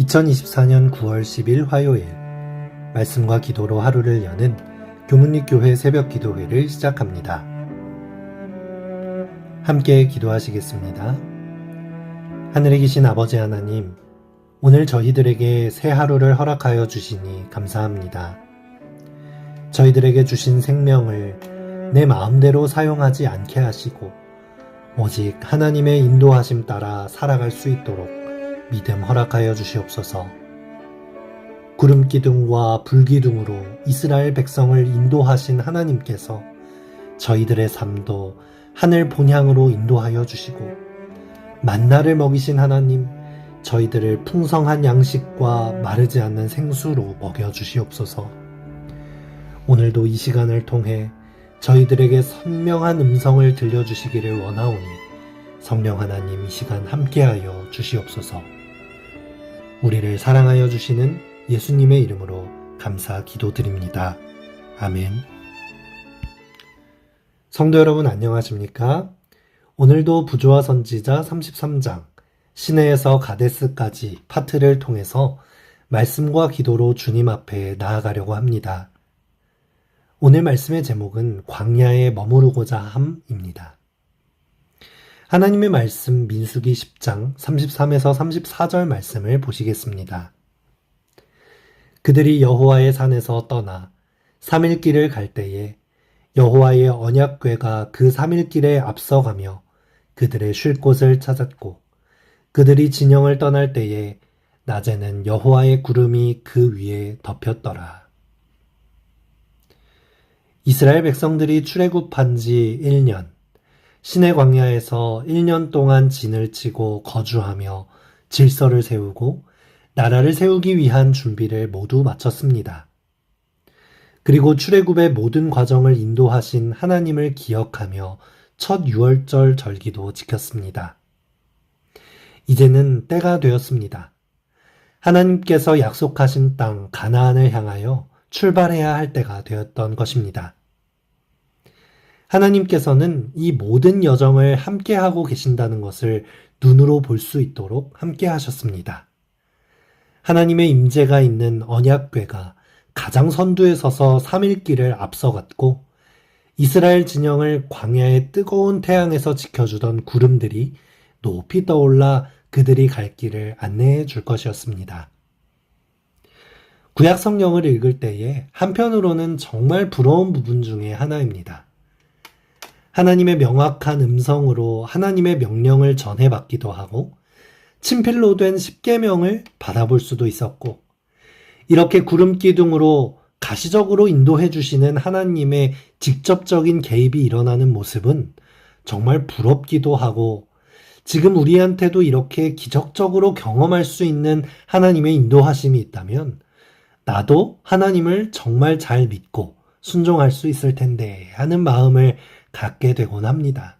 2024년 9월 10일 화요일 말씀과 기도로 하루를 여는 교문리교회 새벽 기도회를 시작합니다. 함께 기도하시겠습니다. 하늘에 계신 아버지 하나님, 오늘 저희들에게 새 하루를 허락하여 주시니 감사합니다. 저희들에게 주신 생명을 내 마음대로 사용하지 않게 하시고 오직 하나님의 인도하심 따라 살아갈 수 있도록 믿음 허락하여 주시옵소서. 구름기둥과 불기둥으로 이스라엘 백성을 인도하신 하나님께서 저희들의 삶도 하늘 본향으로 인도하여 주시고 만나를 먹이신 하나님, 저희들을 풍성한 양식과 마르지 않는 생수로 먹여 주시옵소서. 오늘도 이 시간을 통해 저희들에게 선명한 음성을 들려주시기를 원하오니 성령 하나님 이 시간 함께하여 주시옵소서. 우리를 사랑하여 주시는 예수님의 이름으로 감사 기도드립니다. 아멘. 성도 여러분 안녕하십니까? 오늘도 부조와 선지자 33장 시내에서 가데스까지 파트를 통해서 말씀과 기도로 주님 앞에 나아가려고 합니다. 오늘 말씀의 제목은 광야에 머무르고자 함입니다. 하나님의 말씀 민수기 10장 33에서 34절 말씀을 보시겠습니다. 그들이 여호와의 산에서 떠나 3일 길을 갈 때에 여호와의 언약궤가 그 3일 길에 앞서가며 그들의 쉴 곳을 찾았고 그들이 진영을 떠날 때에 낮에는 여호와의 구름이 그 위에 덮였더라. 이스라엘 백성들이 출애굽한 지 1년, 시내 광야에서 1년 동안 진을 치고 거주하며 질서를 세우고 나라를 세우기 위한 준비를 모두 마쳤습니다. 그리고 출애굽의 모든 과정을 인도하신 하나님을 기억하며 첫 유월절 절기도 지켰습니다. 이제는 때가 되었습니다. 하나님께서 약속하신 땅 가나안을 향하여 출발해야 할 때가 되었던 것입니다. 하나님께서는 이 모든 여정을 함께하고 계신다는 것을 눈으로 볼 수 있도록 함께 하셨습니다. 하나님의 임재가 있는 언약궤가 가장 선두에 서서 3일 길을 앞서갔고 이스라엘 진영을 광야의 뜨거운 태양에서 지켜주던 구름들이 높이 떠올라 그들이 갈 길을 안내해 줄 것이었습니다. 구약 성경을 읽을 때에 한편으로는 정말 부러운 부분 중에 하나입니다. 하나님의 명확한 음성으로 하나님의 명령을 전해받기도 하고 친필로 된 십계명을 받아볼 수도 있었고 이렇게 구름기둥으로 가시적으로 인도해 주시는 하나님의 직접적인 개입이 일어나는 모습은 정말 부럽기도 하고 지금 우리한테도 이렇게 기적적으로 경험할 수 있는 하나님의 인도하심이 있다면 나도 하나님을 정말 잘 믿고 순종할 수 있을 텐데 하는 마음을 갖게 되곤 합니다.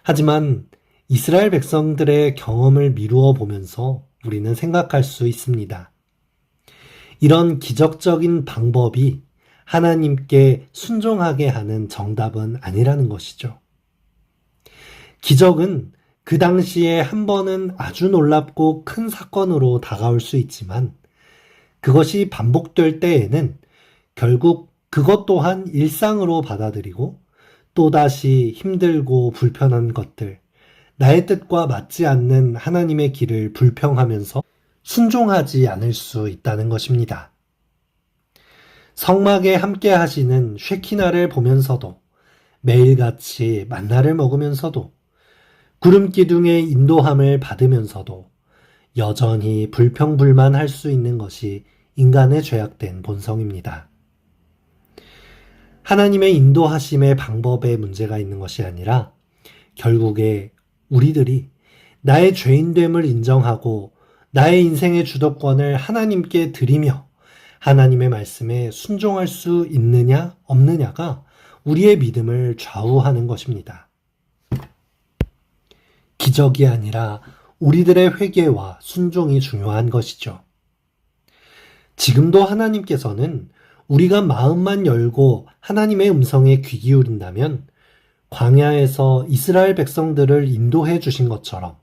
하지만 이스라엘 백성들의 경험을 미루어 보면서 우리는 생각할 수 있습니다. 이런 기적적인 방법이 하나님께 순종하게 하는 정답은 아니라는 것이죠. 기적은 그 당시에 한 번은 아주 놀랍고 큰 사건으로 다가올 수 있지만 그것이 반복될 때에는 결국 그것 또한 일상으로 받아들이고 또다시 힘들고 불편한 것들, 나의 뜻과 맞지 않는 하나님의 길을 불평하면서 순종하지 않을 수 있다는 것입니다. 성막에 함께 하시는 쉐키나를 보면서도 매일같이 만나를 먹으면서도 구름기둥의 인도함을 받으면서도 여전히 불평불만할 수 있는 것이 인간의 죄악된 본성입니다. 하나님의 인도하심의 방법에 문제가 있는 것이 아니라 결국에 우리들이 나의 죄인됨을 인정하고 나의 인생의 주도권을 하나님께 드리며 하나님의 말씀에 순종할 수 있느냐 없느냐가 우리의 믿음을 좌우하는 것입니다. 기적이 아니라 우리들의 회개와 순종이 중요한 것이죠. 지금도 하나님께서는 우리가 마음만 열고 하나님의 음성에 귀 기울인다면 광야에서 이스라엘 백성들을 인도해 주신 것처럼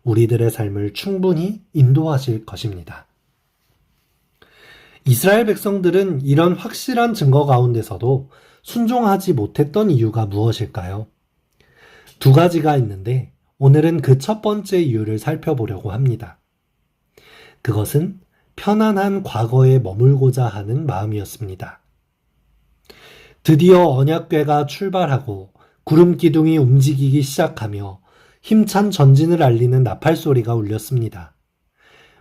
우리들의 삶을 충분히 인도하실 것입니다. 이스라엘 백성들은 이런 확실한 증거 가운데서도 순종하지 못했던 이유가 무엇일까요? 두 가지가 있는데 오늘은 그 첫 번째 이유를 살펴보려고 합니다. 그것은 편안한 과거에 머물고자 하는 마음이었습니다. 드디어 언약궤가 출발하고 구름 기둥이 움직이기 시작하며 힘찬 전진을 알리는 나팔 소리가 울렸습니다.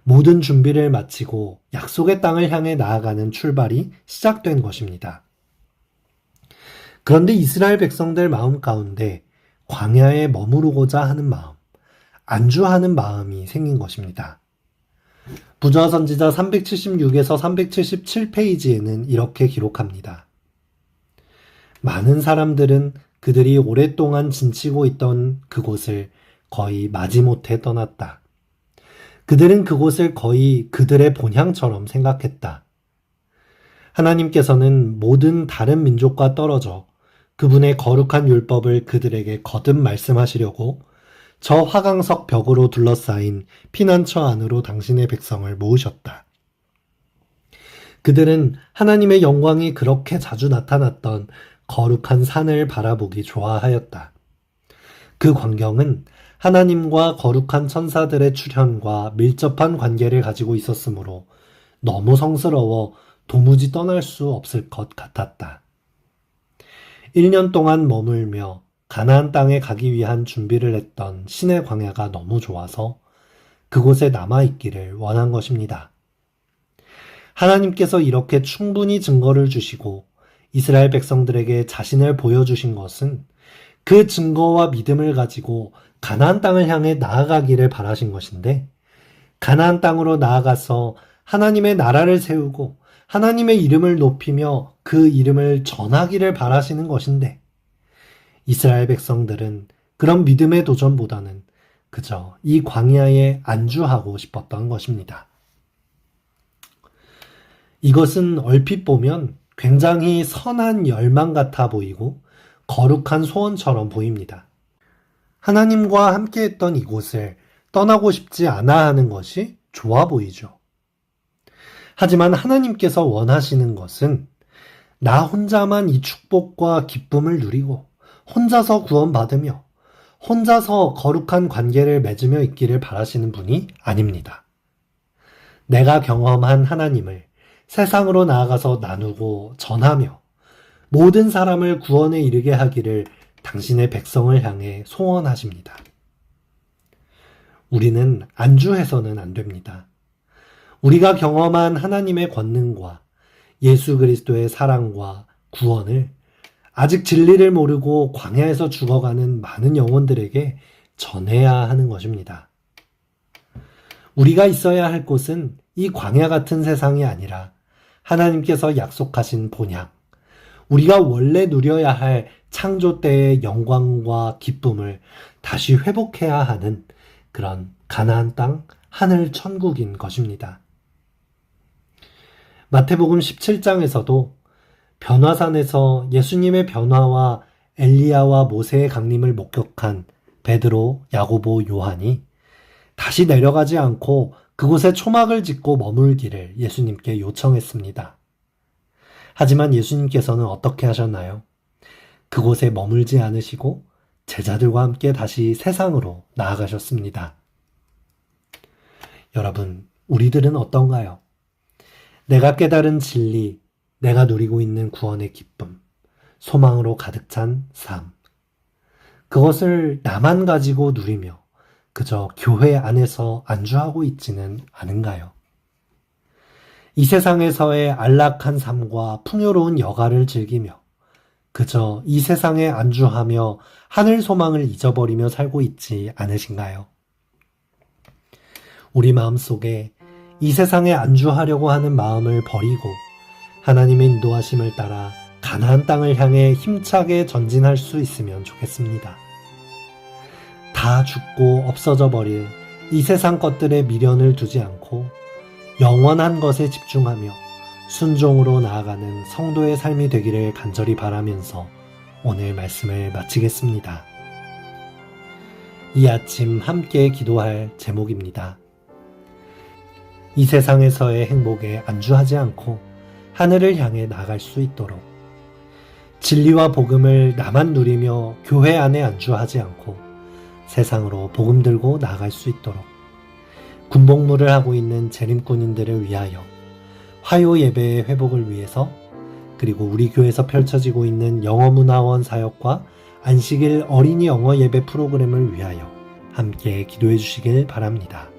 모든 준비를 마치고 약속의 땅을 향해 나아가는 출발이 시작된 것입니다. 그런데 이스라엘 백성들 마음 가운데 광야에 머무르고자 하는 마음, 안주하는 마음이 생긴 것입니다. 부조화 선지자 376에서 377페이지에는 이렇게 기록합니다. 많은 사람들은 그들이 오랫동안 진치고 있던 그곳을 거의 마지못해 떠났다. 그들은 그곳을 거의 그들의 본향처럼 생각했다. 하나님께서는 모든 다른 민족과 떨어져 그분의 거룩한 율법을 그들에게 거듭 말씀하시려고 저 화강석 벽으로 둘러싸인 피난처 안으로 당신의 백성을 모으셨다. 그들은 하나님의 영광이 그렇게 자주 나타났던 거룩한 산을 바라보기 좋아하였다. 그 광경은 하나님과 거룩한 천사들의 출현과 밀접한 관계를 가지고 있었으므로 너무 성스러워 도무지 떠날 수 없을 것 같았다. 1년 동안 머물며 가나안 땅에 가기 위한 준비를 했던 신의 광야가 너무 좋아서 그곳에 남아있기를 원한 것입니다. 하나님께서 이렇게 충분히 증거를 주시고 이스라엘 백성들에게 자신을 보여주신 것은 그 증거와 믿음을 가지고 가나안 땅을 향해 나아가기를 바라신 것인데, 가나안 땅으로 나아가서 하나님의 나라를 세우고 하나님의 이름을 높이며 그 이름을 전하기를 바라시는 것인데, 이스라엘 백성들은 그런 믿음의 도전보다는 그저 이 광야에 안주하고 싶었던 것입니다. 이것은 얼핏 보면 굉장히 선한 열망 같아 보이고 거룩한 소원처럼 보입니다. 하나님과 함께했던 이곳을 떠나고 싶지 않아 하는 것이 좋아 보이죠. 하지만 하나님께서 원하시는 것은 나 혼자만 이 축복과 기쁨을 누리고 혼자서 구원받으며 혼자서 거룩한 관계를 맺으며 있기를 바라시는 분이 아닙니다. 내가 경험한 하나님을 세상으로 나아가서 나누고 전하며 모든 사람을 구원에 이르게 하기를 당신의 백성을 향해 소원하십니다. 우리는 안주해서는 안 됩니다. 우리가 경험한 하나님의 권능과 예수 그리스도의 사랑과 구원을 아직 진리를 모르고 광야에서 죽어가는 많은 영혼들에게 전해야 하는 것입니다. 우리가 있어야 할 곳은 이 광야 같은 세상이 아니라 하나님께서 약속하신 본향, 우리가 원래 누려야 할 창조 때의 영광과 기쁨을 다시 회복해야 하는 그런 가나안 땅 하늘 천국인 것입니다. 마태복음 17장에서도 변화산에서 예수님의 변화와 엘리야와 모세의 강림을 목격한 베드로, 야고보, 요한이 다시 내려가지 않고 그곳에 초막을 짓고 머물기를 예수님께 요청했습니다. 하지만 예수님께서는 어떻게 하셨나요? 그곳에 머물지 않으시고 제자들과 함께 다시 세상으로 나아가셨습니다. 여러분, 우리들은 어떤가요? 내가 깨달은 진리, 내가 누리고 있는 구원의 기쁨, 소망으로 가득 찬 삶. 그것을 나만 가지고 누리며 그저 교회 안에서 안주하고 있지는 않은가요? 이 세상에서의 안락한 삶과 풍요로운 여가를 즐기며 그저 이 세상에 안주하며 하늘 소망을 잊어버리며 살고 있지 않으신가요? 우리 마음속에 이 세상에 안주하려고 하는 마음을 버리고 하나님의 인도하심을 따라 가나안 땅을 향해 힘차게 전진할 수 있으면 좋겠습니다. 다 죽고 없어져 버릴 이 세상 것들의 미련을 두지 않고 영원한 것에 집중하며 순종으로 나아가는 성도의 삶이 되기를 간절히 바라면서 오늘 말씀을 마치겠습니다. 이 아침 함께 기도할 제목입니다. 이 세상에서의 행복에 안주하지 않고 하늘을 향해 나아갈 수 있도록, 진리와 복음을 나만 누리며 교회 안에 안주하지 않고 세상으로 복음 들고 나아갈 수 있도록, 군복무를 하고 있는 재림꾼인들을 위하여, 화요 예배의 회복을 위해서, 그리고 우리 교회에서 펼쳐지고 있는 영어문화원 사역과 안식일 어린이 영어 예배 프로그램을 위하여 함께 기도해 주시길 바랍니다.